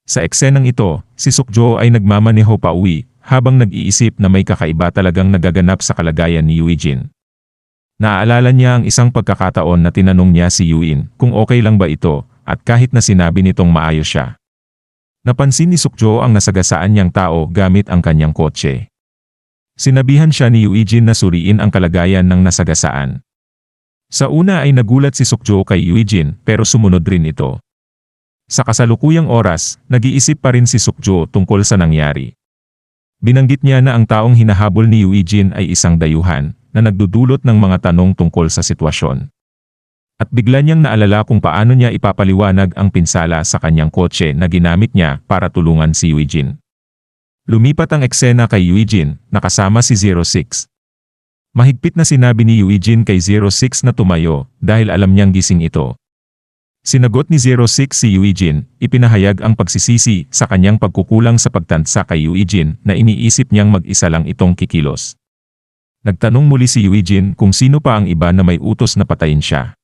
Sa eksenang ito, si Sukjo ay nagmamaneho pauwi, habang nag-iisip na may kakaiba talagang nagaganap sa kalagayan ni Eugene. Naaalala niya ang isang pagkakataon na tinanong niya si Yuin kung okay lang ba ito, at kahit na sinabi nitong maayos siya. Napansin ni Sukjo ang nasagasaan niyang tao gamit ang kanyang kotse. Sinabihan siya ni Eugene na suriin ang kalagayan ng nasagasaan. Sa una ay nagulat si Sukjo kay Eugene pero sumunod rin ito. Sa kasalukuyang oras, nag-iisip pa rin si Sukjo tungkol sa nangyari. Binanggit niya na ang taong hinahabol ni Eugene ay isang dayuhan na nagdudulot ng mga tanong tungkol sa sitwasyon. At bigla niyang naalala kung paano niya ipapaliwanag ang pinsala sa kanyang kotse na ginamit niya para tulungan si Eugene. Lumipat ang eksena kay Eugene, nakasama si 06. Mahigpit na sinabi ni Eugene kay 06 na tumayo dahil alam niyang gising ito. Sinagot ni 06 si Eugene, ipinahayag ang pagsisisi sa kanyang pagkukulang sa pagtansa kay Eugene na iniisip niyang mag-isa lang itong kikilos. Nagtanong muli si Eugene kung sino pa ang iba na may utos na patayin siya.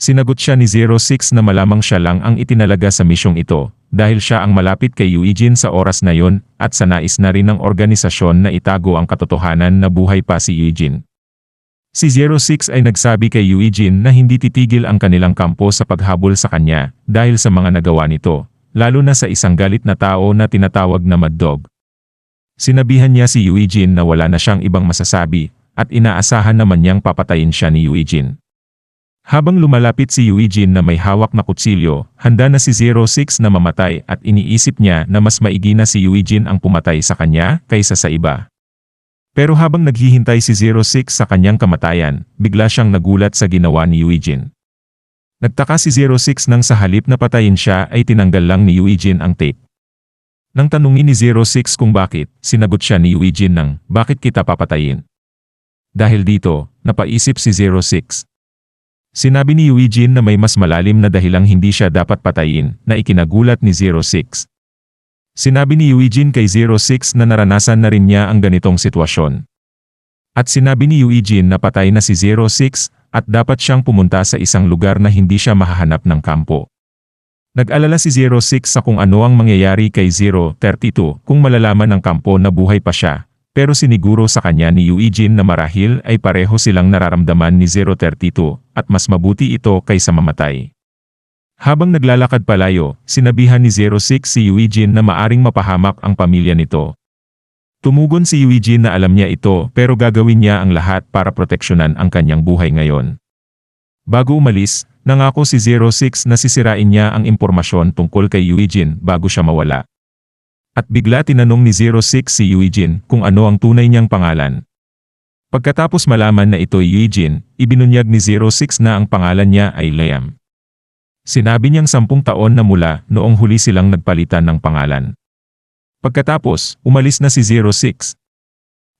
Sinagot siya ni 06 na malamang siya lang ang itinalaga sa misyong ito dahil siya ang malapit kay Eugene sa oras na yon at sa nais na rin ng organisasyon na itago ang katotohanan na buhay pa si Eugene. Si 06 ay nagsabi kay Eugene na hindi titigil ang kanilang kampo sa paghabol sa kanya dahil sa mga nagawa nito, lalo na sa isang galit na tao na tinatawag na Mad Dog. Sinabihan niya si Eugene na wala na siyang ibang masasabi at inaasahan naman niyang papatayin siya ni Eugene. Habang lumalapit si Eugene na may hawak na kutsilyo, handa na si 06 na mamatay at iniisip niya na mas maigi na si Eugene ang pumatay sa kanya kaysa sa iba. Pero habang naghihintay si 06 sa kanyang kamatayan, bigla siyang nagulat sa ginawa ni Eugene. Nagtaka si 06 nang sa halip na patayin siya ay tinanggal lang ni Eugene ang tape. Nang tanungin ni 06 kung bakit, sinagot siya ni Eugene ng, "Bakit kita papatayin?" Dahil dito, napaisip si 06. Sinabi ni Eugene na may mas malalim na dahilang hindi siya dapat patayin, na ikinagulat ni 06. Sinabi ni Eugene kay 06 na naranasan na rin niya ang ganitong sitwasyon. At sinabi ni Eugene na patay na si 06 at dapat siyang pumunta sa isang lugar na hindi siya mahahanap ng kampo. Nag-alala si 06 sa kung ano ang mangyayari kay 032 kung malalaman ng kampo na buhay pa siya, pero siniguro sa kanya ni Eugene na marahil ay pareho silang nararamdaman ni 032 at mas mabuti ito kaysa mamatay. Habang naglalakad palayo, sinabihan ni 06 si Eugene na maaring mapahamak ang pamilya nito. Tumugon si Eugene na alam niya ito pero gagawin niya ang lahat para proteksyonan ang kanyang buhay ngayon. Bago umalis, nangako si 06 na sisirain niya ang impormasyon tungkol kay Eugene bago siya mawala. At bigla tinanong ni 06 si Eugene kung ano ang tunay niyang pangalan. Pagkatapos malaman na ito ay Eugene, ibinunyag ni 06 na ang pangalan niya ay Liam. Sinabi niyang 10 taon na mula noong huli silang nagpalitan ng pangalan. Pagkatapos, umalis na si 06.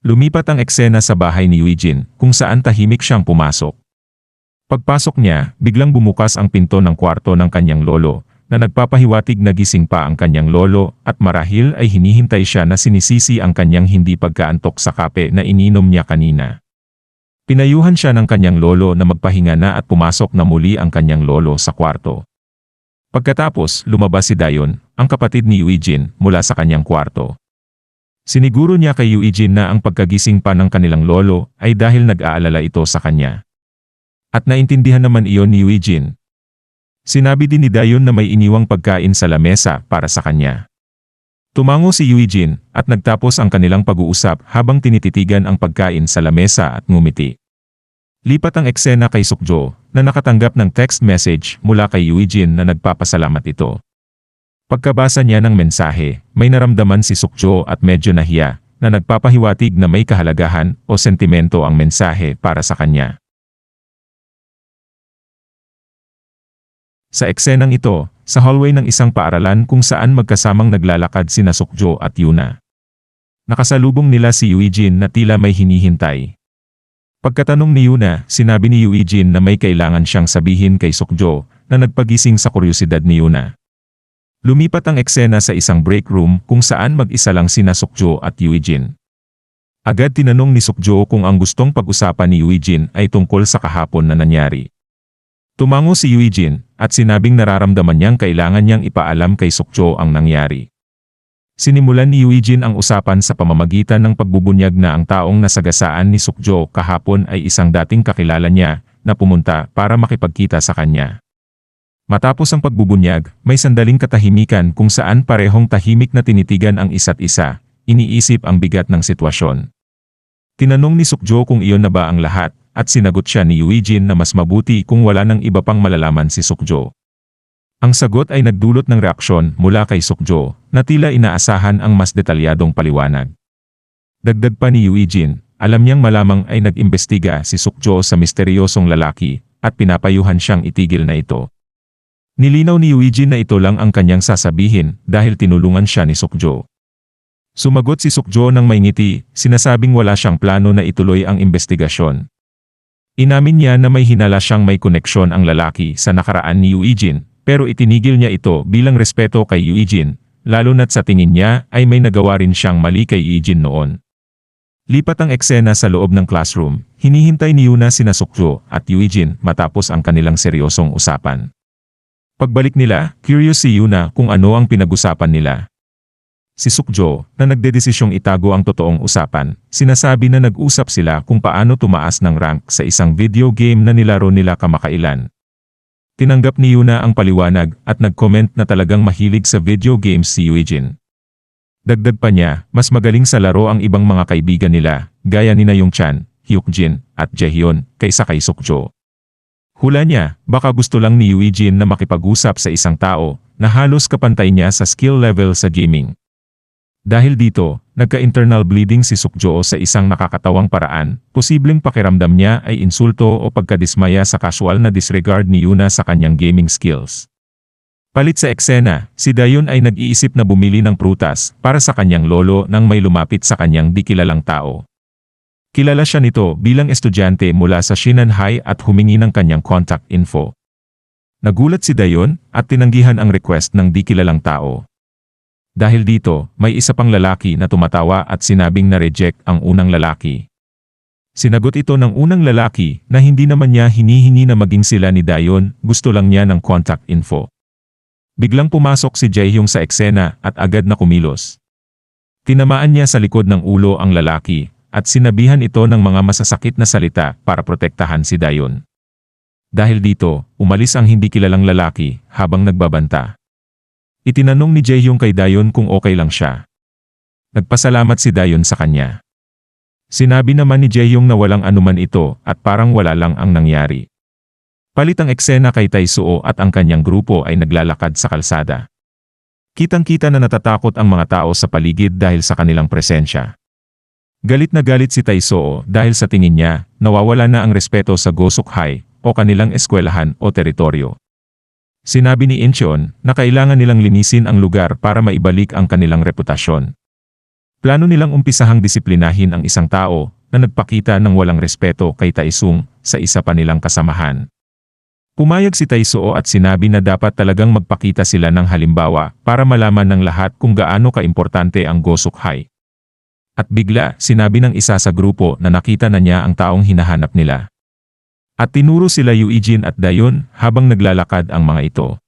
Lumipat ang eksena sa bahay ni Eugene kung saan tahimik siyang pumasok. Pagpasok niya, biglang bumukas ang pinto ng kwarto ng kanyang lolo, na nagpapahiwatig na gising pa ang kanyang lolo at marahil ay hinihintay siya na sinisisi ang kanyang hindi pagkaantok sa kape na ininom niya kanina. Pinayuhan siya ng kanyang lolo na magpahinga na at pumasok na muli ang kanyang lolo sa kwarto. Pagkatapos, lumabas si Dayon, ang kapatid ni Eugene, mula sa kanyang kwarto. Siniguro niya kay Eugene na ang pagkagising pa ng kanilang lolo ay dahil nag-aalala ito sa kanya. At naintindihan naman iyon ni Eugene. Sinabi din ni Dayon na may iniwang pagkain sa lamesa para sa kanya. Tumango si Eugene at nagtapos ang kanilang pag-uusap habang tinititigan ang pagkain sa lamesa at ngumiti. Lipat ang eksena kay Sukjo na nakatanggap ng text message mula kay Eugene na nagpapasalamat ito. Pagkabasa niya ng mensahe, may naramdaman si Sukjo at medyo nahiya na nagpapahiwatig na may kahalagahan o sentimento ang mensahe para sa kanya. Sa eksenang ito, sa hallway ng isang paaralan kung saan magkasamang naglalakad sina Sukjo at Yuna. Nakasalubong nila si Eugene na tila may hinihintay. Pagkatanong ni Yuna, sinabi ni Eugene na may kailangan siyang sabihin kay Sukjo na nagpagising sa kuryosidad ni Yuna. Lumipat ang eksena sa isang break room kung saan mag-isa lang sina Sukjo at Eugene. Agad tinanong ni Sukjo kung ang gustong pag-usapan ni Eugene ay tungkol sa kahapon na nangyari. Tumango si Eugene at sinabing nararamdaman niyang kailangan niyang ipaalam kay Sukjo ang nangyari. Sinimulan ni Eugene ang usapan sa pamamagitan ng pagbubunyag na ang taong nasagasaan ni Sukjo kahapon ay isang dating kakilala niya na pumunta para makipagkita sa kanya. Matapos ang pagbubunyag, may sandaling katahimikan kung saan parehong tahimik na tinitigan ang isa't isa, iniisip ang bigat ng sitwasyon. Tinanong ni Sukjo kung iyon na ba ang lahat, at sinagot siya ni Eugene na mas mabuti kung wala nang iba pang malalaman si Sukjo. Ang sagot ay nagdulot ng reaksyon mula kay Sukjo, na tila inaasahan ang mas detalyadong paliwanag. Dagdag pa ni Eugene, alam niyang malamang ay nag-imbestiga si Sukjo sa misteryosong lalaki, at pinapayuhan siyang itigil na ito. Nilinaw ni Eugene na ito lang ang kanyang sasabihin dahil tinulungan siya ni Sukjo. Sumagot si Sukjo ng may ngiti, sinasabing wala siyang plano na ituloy ang investigasyon. Inamin niya na may hinala siyang may koneksyon ang lalaki sa nakaraan ni Eugene, pero itinigil niya ito bilang respeto kay Eugene, lalo na't sa tingin niya ay may nagawa rin siyang mali kay Eugene noon. Lipat ang eksena sa loob ng classroom, hinihintay ni Yuna sina Sukjo at Eugene matapos ang kanilang seryosong usapan. Pagbalik nila, curious si Yuna kung ano ang pinag-usapan nila. Si Sukjo, na nagdedesisyong itago ang totoong usapan, sinasabi na nag-usap sila kung paano tumaas ng rank sa isang video game na nilaro nila kamakailan. Tinanggap ni Yuna ang paliwanag at nag-comment na talagang mahilig sa video games si Eugene. Dagdag pa niya, mas magaling sa laro ang ibang mga kaibigan nila, gaya ni na Yongchan, Hyukjin, at Jaehyun, kaysa kay Sukjo. Hula niya, baka gusto lang ni Eugene na makipag-usap sa isang tao na halos kapantay niya sa skill level sa gaming. Dahil dito, nagka-internal bleeding si Sukjo sa isang nakakatawang paraan, posibleng pakiramdam niya ay insulto o pagkadismaya sa casual na disregard ni Yuna sa kanyang gaming skills. Palit sa eksena, si Dayon ay nag-iisip na bumili ng prutas para sa kanyang lolo nang may lumapit sa kanyang di kilalang tao. Kilala siya nito bilang estudyante mula sa Shinan High at humingi ng kanyang contact info. Nagulat si Dayon at tinanggihan ang request ng di kilalang tao. Dahil dito, may isa pang lalaki na tumatawa at sinabing na-reject ang unang lalaki. Sinagot ito ng unang lalaki na hindi naman niya hinihingi na maging sila ni Dayon, gusto lang niya ng contact info. Biglang pumasok si Jaehyung sa eksena at agad na kumilos. Tinamaan niya sa likod ng ulo ang lalaki at sinabihan ito ng mga masasakit na salita para protektahan si Dayon. Dahil dito, umalis ang hindi kilalang lalaki habang nagbabanta. Itinanong ni Jaehyung kay Dayon kung okay lang siya. Nagpasalamat si Dayon sa kanya. Sinabi naman ni Jaehyung na walang anuman ito at parang wala lang ang nangyari. Palit ang eksena kay Tae-soo at ang kanyang grupo ay naglalakad sa kalsada. Kitang-kita na natatakot ang mga tao sa paligid dahil sa kanilang presensya. Galit na galit si Tae-soo dahil sa tingin niya, nawawala na ang respeto sa Gosok High o kanilang eskwelahan o teritoryo. Sinabi ni Incheon na kailangan nilang linisin ang lugar para maibalik ang kanilang reputasyon. Plano nilang umpisahang disiplinahin ang isang tao na nagpakita ng walang respeto kay Taesung sa isa pa nilang kasamahan. Pumayag si Tae-soo at sinabi na dapat talagang magpakita sila ng halimbawa para malaman ng lahat kung gaano kaimportante ang Gosok High. At bigla, sinabi ng isa sa grupo na nakita na niya ang taong hinahanap nila. At tinuro sila Eugene at Dayon habang naglalakad ang mga ito.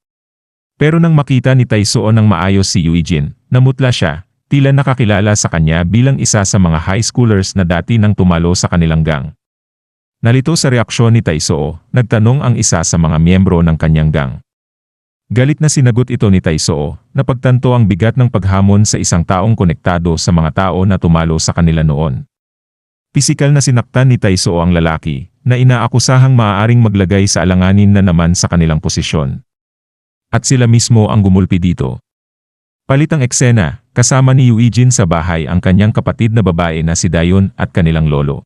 Pero nang makita ni Tae-soo ng maayos si Eugene, namutla siya, tila nakakilala sa kanya bilang isa sa mga high schoolers na dati nang tumalo sa kanilang gang. Nalito sa reaksyon ni Tae-soo, nagtanong ang isa sa mga miyembro ng kanyang gang. Galit na sinagot ito ni Tae-soo, na pagtanto ang bigat ng paghamon sa isang taong konektado sa mga tao na tumalo sa kanila noon. Pisikal na sinaktan ni Tae-soo ang lalaki, na inaakusahang maaaring maglagay sa alanganin na naman sa kanilang posisyon. At sila mismo ang gumulpi dito. Palit ang eksena, kasama ni Eugene sa bahay ang kanyang kapatid na babae na si Dayon at kanilang lolo.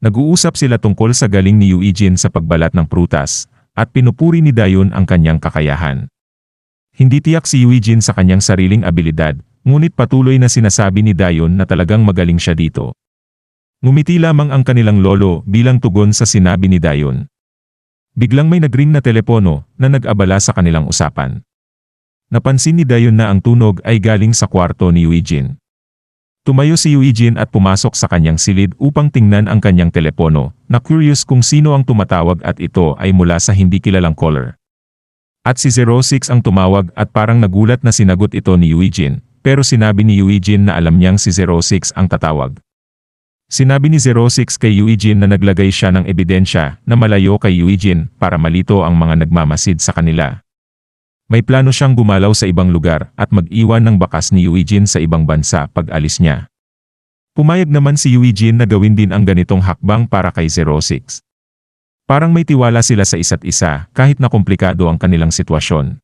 Nag-uusap sila tungkol sa galing ni Eugene sa pagbalat ng prutas, at pinupuri ni Dayon ang kanyang kakayahan. Hindi tiyak si Eugene sa kanyang sariling abilidad, ngunit patuloy na sinasabi ni Dayon na talagang magaling siya dito. Ngumiti lamang ang kanilang lolo bilang tugon sa sinabi ni Dayon. Biglang may nagring na telepono na nag-abala sa kanilang usapan. Napansin ni Dayon na ang tunog ay galing sa kwarto ni Eugene. Tumayo si Eugene at pumasok sa kanyang silid upang tingnan ang kanyang telepono, na curious kung sino ang tumatawag at ito ay mula sa hindi kilalang caller. At si 06 ang tumawag at parang nagulat na sinagot ito ni Eugene, pero sinabi ni Eugene na alam niyang si 06 ang tatawag. Sinabi ni 06 kay Eugene na naglagay siya ng ebidensya na malayo kay Eugene para malito ang mga nagmamasid sa kanila. May plano siyang gumalaw sa ibang lugar at mag-iwan ng bakas ni Eugene sa ibang bansa pag alis niya. Pumayag naman si Eugene na gawin din ang ganitong hakbang para kay 06. Parang may tiwala sila sa isa't isa kahit na komplikado ang kanilang sitwasyon.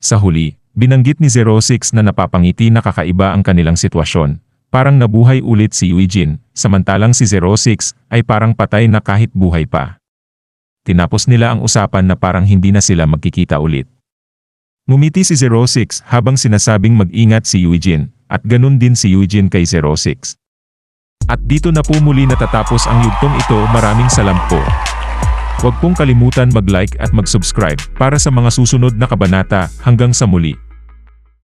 Sa huli, binanggit ni 06 na napapangiti na kakaiba ang kanilang sitwasyon. Parang nabuhay ulit si Eugene, samantalang si 06 ay parang patay na kahit buhay pa. Tinapos nila ang usapan na parang hindi na sila magkikita ulit. Ngumiti si 06 habang sinasabing mag-ingat si Eugene, at ganun din si Eugene kay 06. At dito na po muli natatapos ang yugtong ito. Maraming salamat po. Huwag pong kalimutan mag-like at mag-subscribe para sa mga susunod na kabanata. Hanggang sa muli.